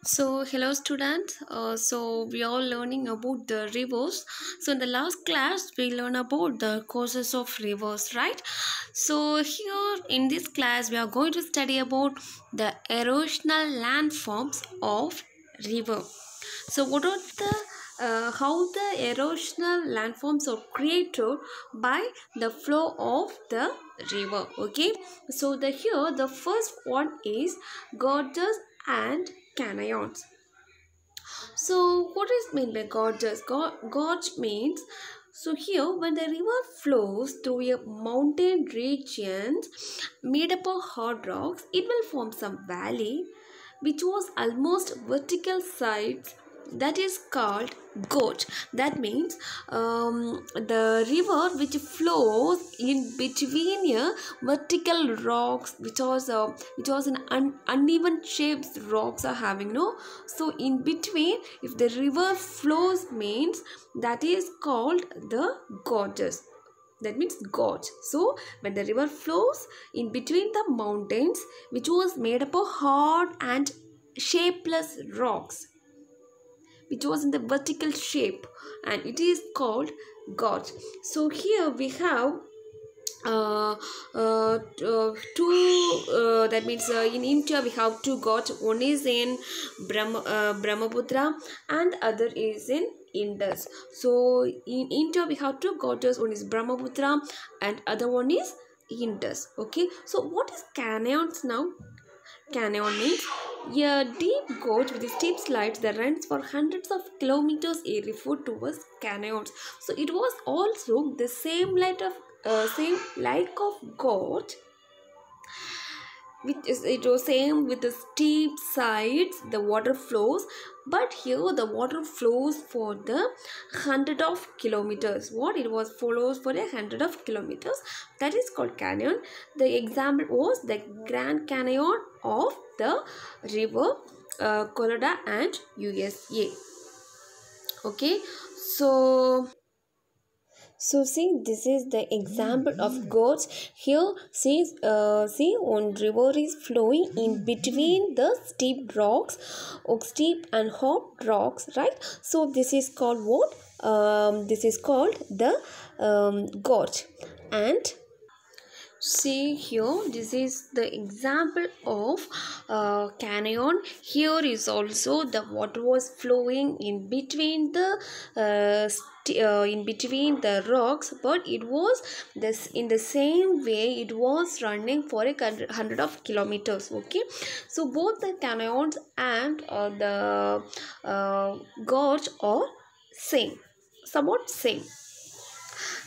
Hello students. We are learning about the rivers. So in the last class, we learned about the courses of rivers, right? So here in this class, we are going to study about the erosional landforms of river. So what are the how the erosional landforms are created by the flow of the river? Okay. So the first one is gorges and canyons. So what is meant by gorges? Gorge means when the river flows through a mountain region made up of hard rocks, it will form some valley which was almost vertical sides, that is called gorge. That means the river which flows in between vertical rocks which was an uneven shapes rocks are having, no. So in between, if the river flows means that is called the gorges. That means gorge. So when the river flows in between the mountains which was made up of hard and shapeless rocks, which was in the vertical shape, and it is called gorge. So here we have uh, two, that means in India we have two gorge. One is in Brahmaputra and other is in Indus. So in India we have two gorges. One is Brahmaputra and other one is Indus. Okay, so what is canyons now? Canyon means a deep gorge with steep slides that runs for hundreds of kilometers is referred to as canyons. So it was also the same like of gorge, which is it was same with the steep sides. The water flows, but here the water flows for the 100 of kilometers. What it was follows for 100 of kilometers. That is called canyon. The example was the Grand Canyon of the river Colorado and USA. Okay, so see, this is the example of gorge. Here, see, one river is flowing in between the steep rocks, or steep and hot rocks, right? So this is called what? This is called the gorge. And see here, this is the example of canyon. Here is also the water was flowing in between the in between the rocks, but it was this in the same way it was running for 100 of kilometers. Okay, so both the canyons and the gorge are same, somewhat same.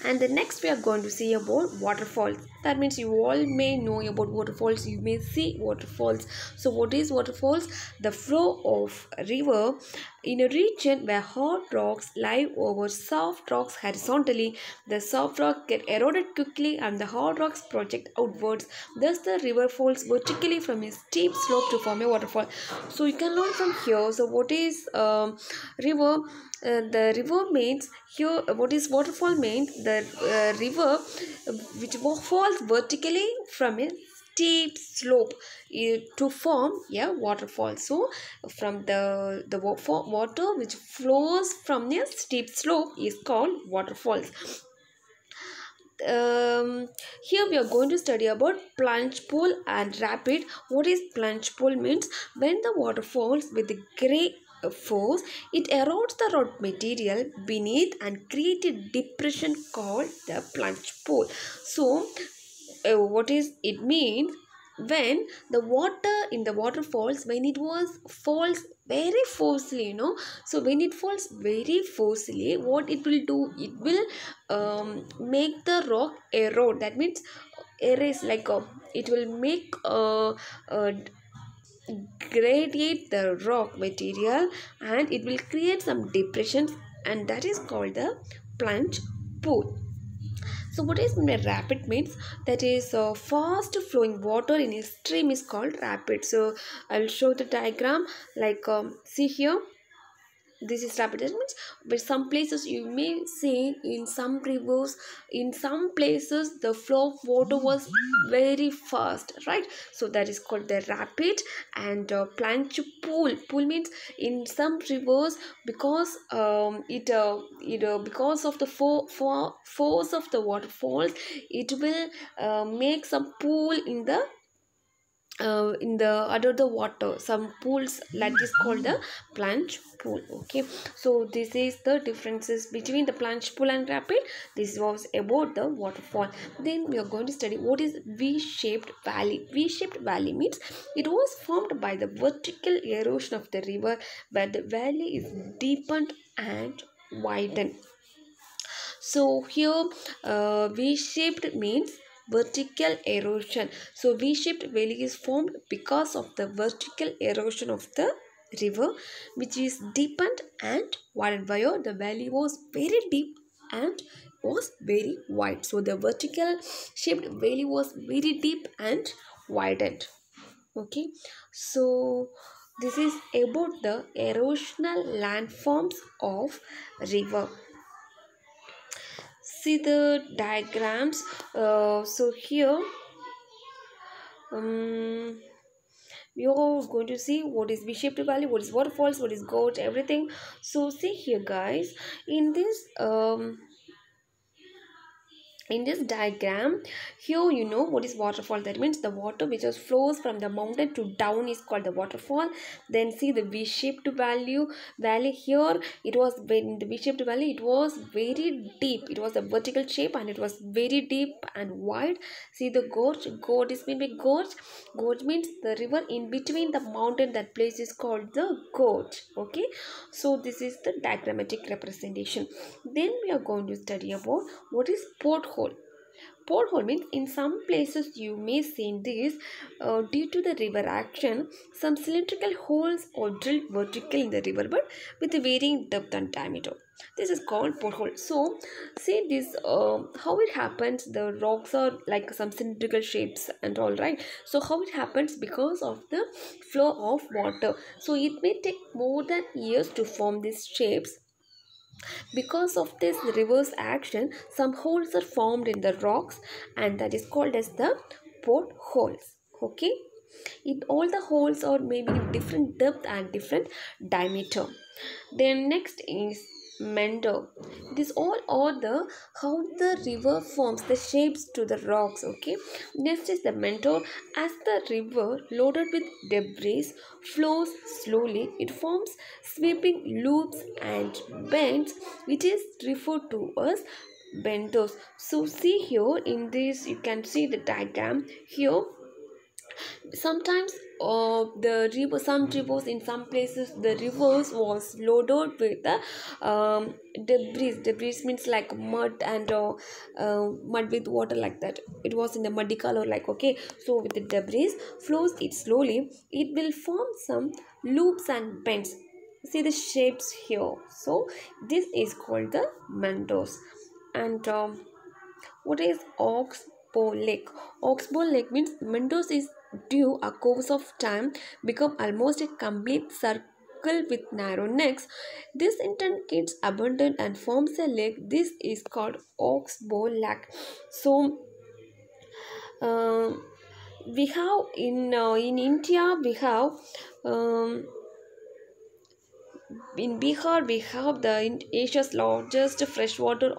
And the next we are going to see about waterfalls. That means you all may know about waterfalls, you may see waterfalls. So what is waterfalls? The flow of a river in a region where hard rocks lie over soft rocks horizontally. The soft rocks get eroded quickly and the hard rocks project outwards. Thus the river falls vertically from a steep slope to form a waterfall. So you can learn from here. So what is river? The river means here, what is waterfall means the river which falls vertically from a steep slope to form a waterfall. So from the water which flows from a steep slope is called waterfalls. Here we are going to study about plunge pool and rapid. What is plunge pool means? When the water falls with a great force, it erodes the rock material beneath and creates a depression called the plunge pool. So what is it means? When the water in the waterfalls, when it falls very forcefully, so when it falls very forcefully, what it will do, it will make the rock erode. That means erase, like it will make gradate the rock material and it will create some depressions, and that is called the plunge pool. So what is rapid means? That is fast flowing water in a stream is called rapid. So I'll show the diagram, like see here, this is rapid means, but some places you may see in some rivers, in some places the flow of water was very fast, right? So that is called the rapid. And plunge pool means in some rivers, because because of the force of the waterfalls, it will make some pool in the under the water, some pools that is called the plunge pool. Okay, so this is the differences between the plunge pool and rapid. This was about the waterfall. Then we are going to study what is v-shaped valley. V-shaped valley means it was formed by the vertical erosion of the river, where the valley is deepened and widened. So here V-shaped means vertical erosion. So V-shaped valley is formed because of the vertical erosion of the river, which is deepened and widened. Where the valley was very deep and was very wide. So the vertical shaped valley was very deep and widened. Okay, so this is about the erosional landforms of river. See the diagrams. So here we are going to see what is V-shaped valley, what is waterfalls, what is gorge, everything. So see here guys, in this diagram, here you know what is waterfall. That means the water which just flows from the mountain to down is called the waterfall. Then see the V-shaped valley here. It was in the V-shaped valley, it was very deep. It was a vertical shape and it was very deep and wide. See the gorge. Gorge is meant by gorge. Gorge means the river in between the mountain. That place is called the gorge. Okay, so this is the diagrammatic representation. Then we are going to study about what is porthole. Porthole means in some places you may see this due to the river action, some cylindrical holes are drilled vertical in the river but with a varying depth and diameter. This is called porthole. So see this how it happens. The rocks are like some cylindrical shapes and all, right? So how it happens? Because of the flow of water. So it may take more than years to form these shapes. Because of this reverse action, some holes are formed in the rocks, and that is called as the portholes. Okay, all the holes are maybe different depth and different diameter. Then next is meander. This all are the how the river forms the shapes to the rocks. Okay, next is the meander. As the river loaded with debris flows slowly, it forms sweeping loops and bends, which is referred to as benders. So see here in this you can see the diagram here. Sometimes some rivers in some places the rivers was loaded with the debris means like mud and mud with water like that. It was in a muddy color like. Okay, so with the debris flows it slowly, it will form some loops and bends. See the shapes here. So this is called the meanders. And what is oxbow lake? Oxbow lake means meanders is due a course of time become almost a complete circle with narrow necks. This in turn gets abundant and forms a lake. This is called oxbow lake. So we have in India we have in Bihar, we have the Asia's largest freshwater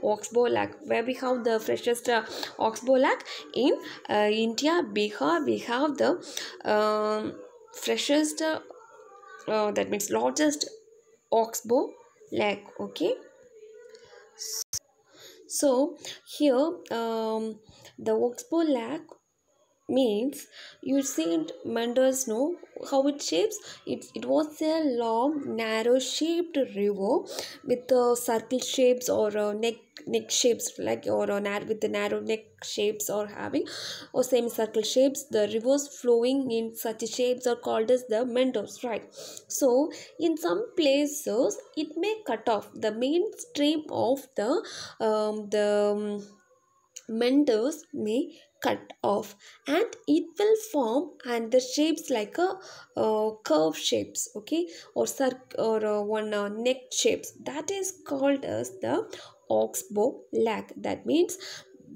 oxbow lake, where we have the freshest oxbow lake. In India, Bihar, we have the freshest, that means largest oxbow lake. Okay, so here the oxbow lake means you see it meanders. No, how it shapes it was a long narrow shaped river with circle shapes or neck shapes like or with the narrow neck shapes or having or semicircle shapes. The rivers flowing in such shapes are called as the meanders, right? So in some places it may cut off the main stream of the meanders may cut off, and it will form and the shapes like a curve shapes, okay, or or one neck shapes. That is called as the oxbow lag. That means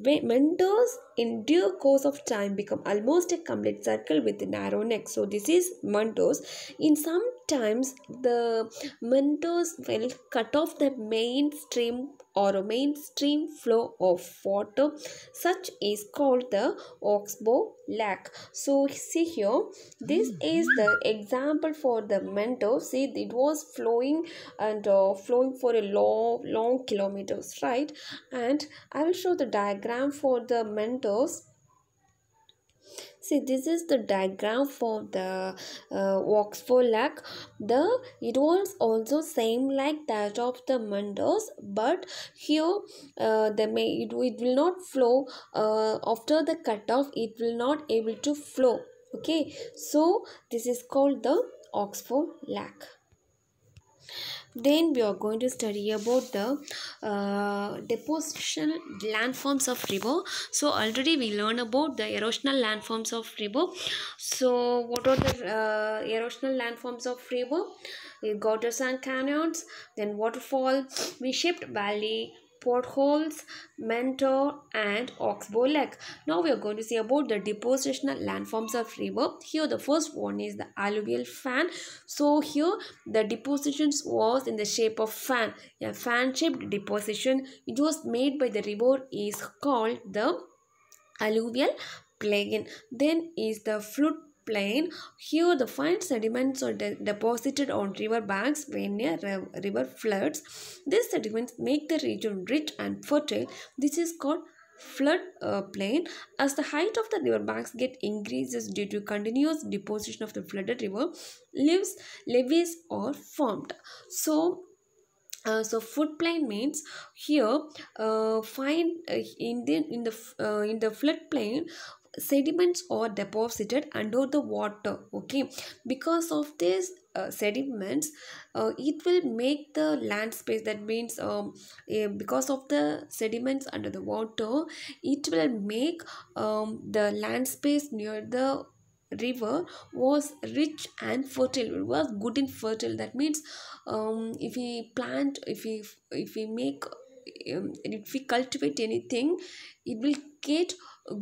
Mentos in due course of time become almost a complete circle with a narrow neck. So this is Mentos. In sometimes the Mentos will cut off the mainstream or a mainstream flow of water. Such is called the oxbow lag. So see here, this is the example for the Mentos. See, it was flowing and flowing for a long kilometers, right? And I will show the diagram for the Mentos. See, this is the diagram for the Oxford lag. It was also same like that of the Mentos, but here it will not flow after the cutoff. It will not able to flow. Okay, so this is called the Oxford lag. Then we are going to study about the deposition landforms of river. So already we learned about the erosional landforms of river. So what are the erosional landforms of river? Gutters and canyons, then waterfall, V-shaped valley, potholes, mentor, and oxbow lake. Now we are going to see about the depositional landforms of river. Here the first one is the alluvial fan. So here the depositions was in the shape of fan. A fan shaped deposition, it was made by the river, is called the alluvial plain. Then is the flood plain. Here the fine sediments are deposited on river banks when a river floods. These sediments make the region rich and fertile. This is called flood plain. As the height of the river banks get increases due to continuous deposition of the flooded river, levees are formed. So floodplain means here find in the floodplain sediments are deposited under the water. Okay, because of this sediments, it will make the land space. That means because of the sediments under the water, it will make the land space near the river was rich and fertile. It was good and fertile. That means if we plant, if we make if we cultivate anything, it will get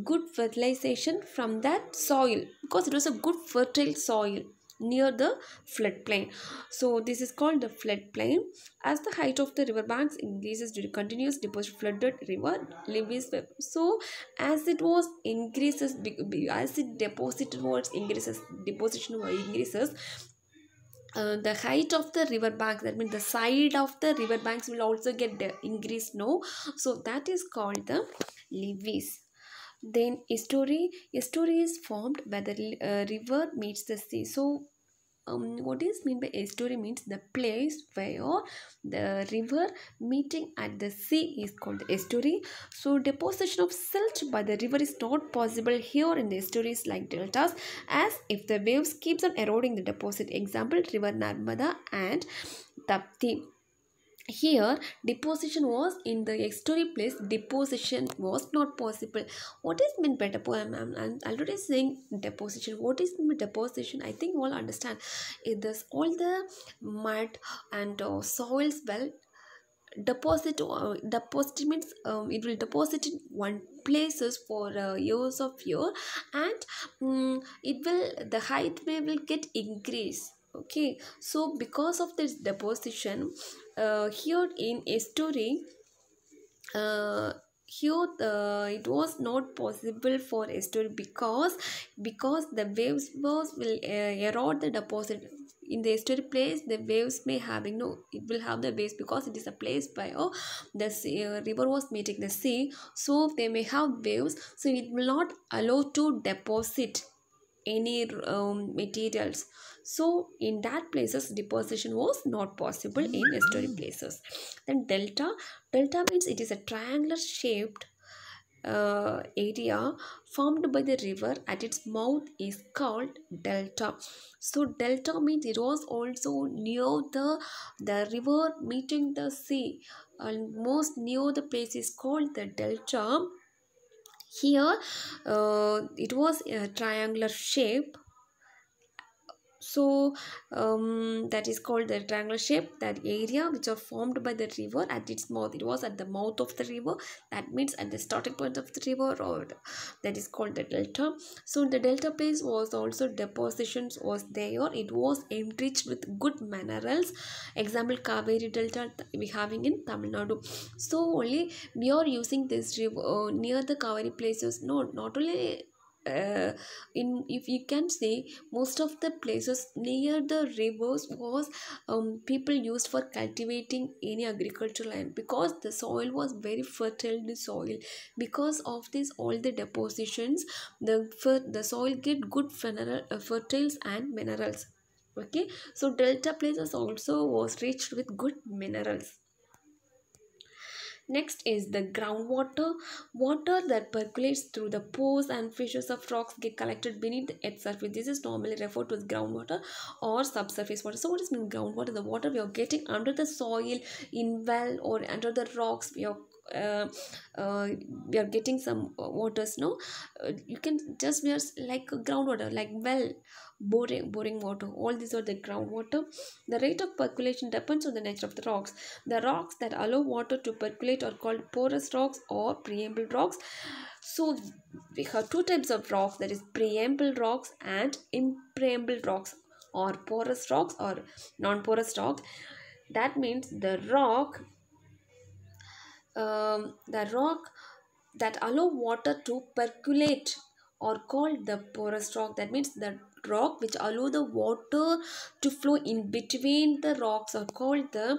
good fertilization from that soil because it was a good fertile soil near the floodplain. So this is called the floodplain. As the height of the river banks increases due to continuous deposition, flooded river levees. So as it was increases, as it deposited was increases, deposition increases, the height of the river banks, that means the side of the river banks will also get increased. No, so that is called the levees. Then estuary is formed where the river meets the sea. So what is mean by estuary means the place where the river meeting at the sea is called the estuary. So deposition of silt by the river is not possible here in the estuaries like deltas, as if the waves keeps on eroding the deposit. Example, river Narmada and Tapti. Here deposition was in the estuary place, deposition was not possible. What is meant by deposition? I'm already saying deposition. What is meant by deposition? I think you all understand. It is all the mud and soils well deposit means it will deposit in one places for years of year, and it will, the height will get increase. Okay, so because of this deposition, here in estuary, uh, here it was not possible for estuary because the waves will erode the deposit. In the estuary place, the waves may having no, it will have the waves because it is a place where the sea, river was meeting the sea, so they may have waves, so it will not allow to deposit any materials. So in that places deposition was not possible in estuary places. Then delta means it is a triangular shaped area formed by the river at its mouth is called delta. So delta means it was also near the river meeting the sea, and most near the place is called the delta. Here it was a triangular shape. So that is called the triangular shape, that area which are formed by the river at its mouth. It was at the mouth of the river, that means at the starting point of the river, or that is called the delta. So the delta place was also depositions was there. It was enriched with good minerals. Example, Kaveri delta we having in Tamil Nadu. So only we are using this river near the Kaveri places. No, not only in, if you can say, most of the places near the rivers was people used for cultivating any agricultural land, because the soil was very fertile, the soil. Because of this all the depositions, the soil get good fertiles and minerals. Okay, so delta places also was rich with good minerals. Next is the groundwater. Water that percolates through the pores and fissures of rocks get collected beneath the earth's surface. This is normally referred to as groundwater or subsurface water. So what is mean groundwater? The water we are getting under the soil, in well or under the rocks. Uh, we are getting some waters. No, you can just, we are like groundwater, like well, boring water. All these are the groundwater. The rate of percolation depends on the nature of the rocks. The rocks that allow water to percolate are called porous rocks or permeable rocks. So we have two types of rocks, that is permeable rocks and impermeable rocks, or porous rocks or non-porous rocks. That means the rock that allow water to percolate or called the porous rock. That means the rock which allow the water to flow in between the rocks are called the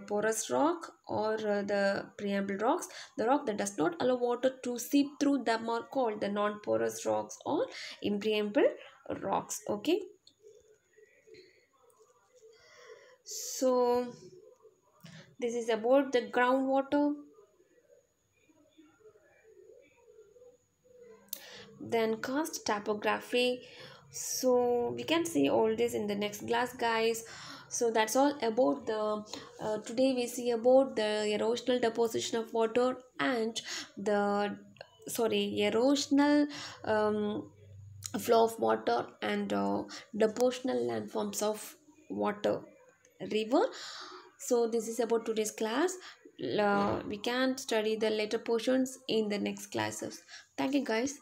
porous rock, or the permeable rocks. The rock that does not allow water to seep through them are called the non-porous rocks or impermeable rocks. Okay, so this is about the groundwater. Then cast topography. So we can see all this in the next class, guys. So that's all about the today we see about the erosional deposition of water and the, sorry, erosional flow of water and depositional landforms of water river. So this is about today's class. We can study the later portions in the next classes. Thank you, guys.